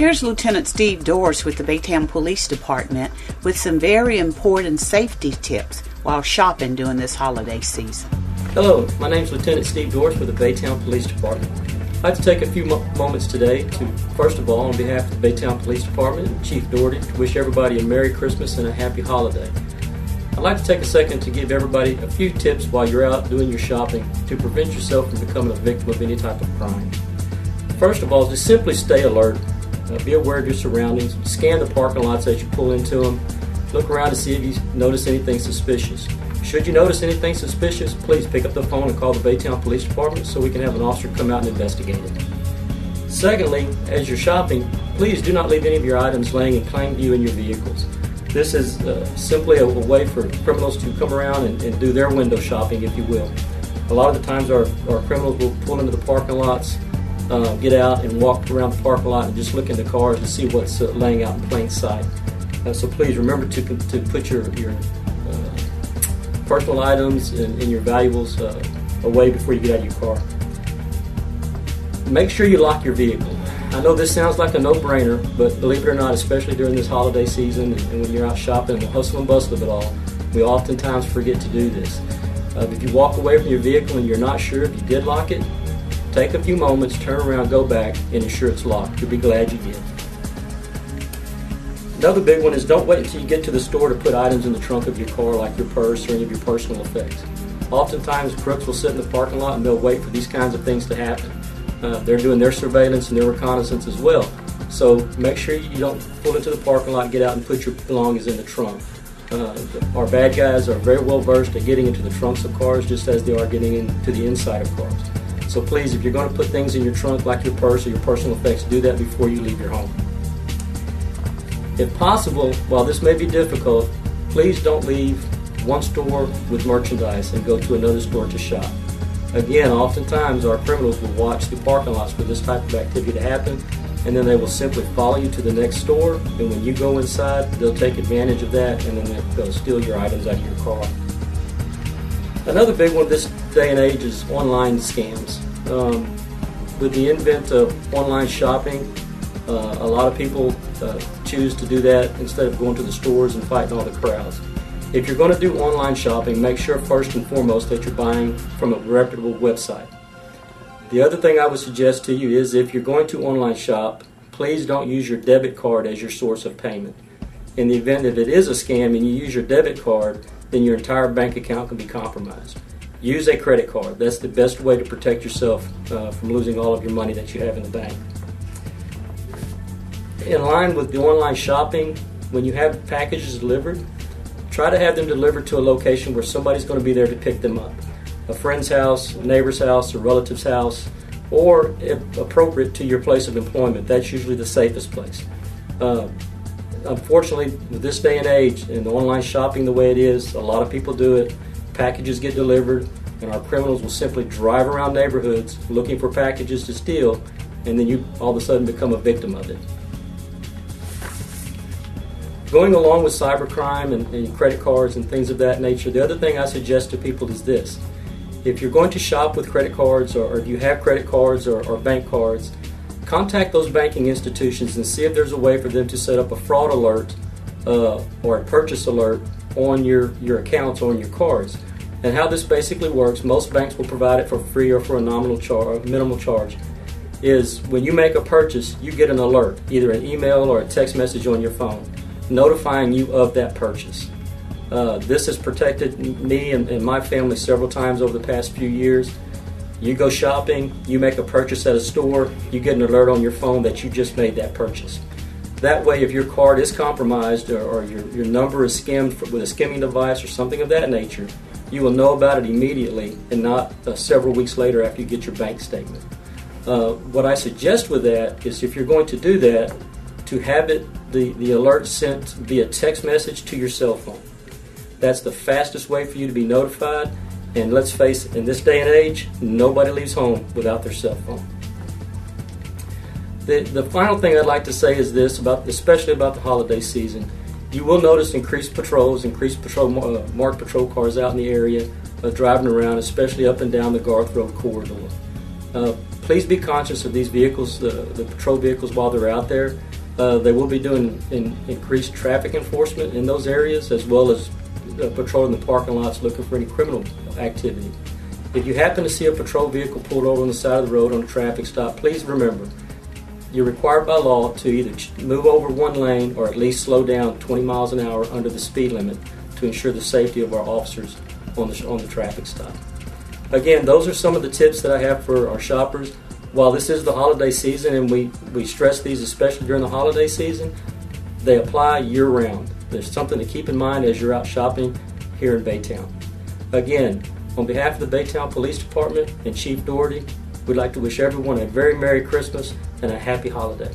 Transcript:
Here's Lieutenant Steve Dorris with the Baytown Police Department with some very important safety tips while shopping during this holiday season. Hello, my name is Lieutenant Steve Dorris with the Baytown Police Department. I'd like to take a few moments today to, first of all, on behalf of the Baytown Police Department and Chief Doherty, to wish everybody a Merry Christmas and a Happy Holiday. I'd like to take a second to give everybody a few tips while you're out doing your shopping to prevent yourself from becoming a victim of any type of crime. First of all, just simply stay alert. Be aware of your surroundings. Scan the parking lots as you pull into them. Look around to see if you notice anything suspicious. Should you notice anything suspicious, please pick up the phone and call the Baytown Police Department so we can have an officer come out and investigate it. Secondly, as you're shopping, please do not leave any of your items laying in plain view in your vehicles. This is simply a way for criminals to come around and do their window shopping, if you will. A lot of the times our criminals will pull into the parking lots, get out and walk around the parking lot and just look into cars to see what's laying out in plain sight. So please remember to put your personal items and your valuables away before you get out of your car. Make sure you lock your vehicle. I know this sounds like a no-brainer, but believe it or not, especially during this holiday season and when you're out shopping and the hustle and bustle of it all, we oftentimes forget to do this. If you walk away from your vehicle and you're not sure if you did lock it, take a few moments, turn around, go back, and ensure it's locked. You'll be glad you did. Another big one is don't wait until you get to the store to put items in the trunk of your car like your purse or any of your personal effects. Oftentimes, crooks will sit in the parking lot and they'll wait for these kinds of things to happen. They're doing their surveillance and their reconnaissance as well. So make sure you don't pull into the parking lot, get out and put your belongings in the trunk. Our bad guys are very well versed at getting into the trunks of cars just as they are getting into the inside of cars. So please, if you're going to put things in your trunk like your purse or your personal effects, do that before you leave your home. If possible, while this may be difficult, please don't leave one store with merchandise and go to another store to shop. Again, oftentimes our criminals will watch the parking lots for this type of activity to happen, and then they will simply follow you to the next store, and when you go inside, they'll take advantage of that, and then they'll steal your items out of your car. Another big one this day and age is online scams. With the advent of online shopping, a lot of people choose to do that instead of going to the stores and fighting all the crowds. If you're going to do online shopping, make sure first and foremost that you're buying from a reputable website. The other thing I would suggest to you is if you're going to online shop, please don't use your debit card as your source of payment. In the event that it is a scam and you use your debit card, then your entire bank account can be compromised. Use a credit card. That's the best way to protect yourself from losing all of your money that you have in the bank. In line with the online shopping, when you have packages delivered, try to have them delivered to a location where somebody's going to be there to pick them up. A friend's house, a neighbor's house, a relative's house, or if appropriate to your place of employment. That's usually the safest place. Unfortunately, with this day and age and the online shopping the way it is, a lot of people do it. Packages get delivered, and our criminals will simply drive around neighborhoods looking for packages to steal, and then you all of a sudden become a victim of it. Going along with cybercrime and credit cards and things of that nature, the other thing I suggest to people is this. If you're going to shop with credit cards or if you have credit cards or bank cards, contact those banking institutions and see if there's a way for them to set up a fraud alert or a purchase alert on your accounts or on your cards. And how this basically works, most banks will provide it for free or for a minimal charge, is when you make a purchase, you get an alert, either an email or a text message on your phone, notifying you of that purchase. This has protected me and my family several times over the past few years. You go shopping, you make a purchase at a store, you get an alert on your phone that you just made that purchase. That way, if your card is compromised or your number is skimmed with a skimming device or something of that nature, you will know about it immediately and not several weeks later after you get your bank statement. What I suggest with that is if you're going to do that, to have the alert sent via text message to your cell phone. That's the fastest way for you to be notified, and let's face it, in this day and age, nobody leaves home without their cell phone. The final thing I'd like to say is this, especially about the holiday season. You will notice increased patrols, marked patrol cars out in the area driving around, especially up and down the Garth Road corridor. Please be conscious of these vehicles, the patrol vehicles while they're out there. They will be doing increased traffic enforcement in those areas, as well as patrolling the parking lots looking for any criminal activity. If you happen to see a patrol vehicle pulled over on the side of the road on a traffic stop, please remember, you're required by law to either move over one lane or at least slow down 20 miles an hour under the speed limit to ensure the safety of our officers on the traffic stop. Again, those are some of the tips that I have for our shoppers. While this is the holiday season, and we stress these especially during the holiday season, they apply year-round. There's something to keep in mind as you're out shopping here in Baytown. Again, on behalf of the Baytown Police Department and Chief Doherty, we'd like to wish everyone a very Merry Christmas and a Happy Holiday.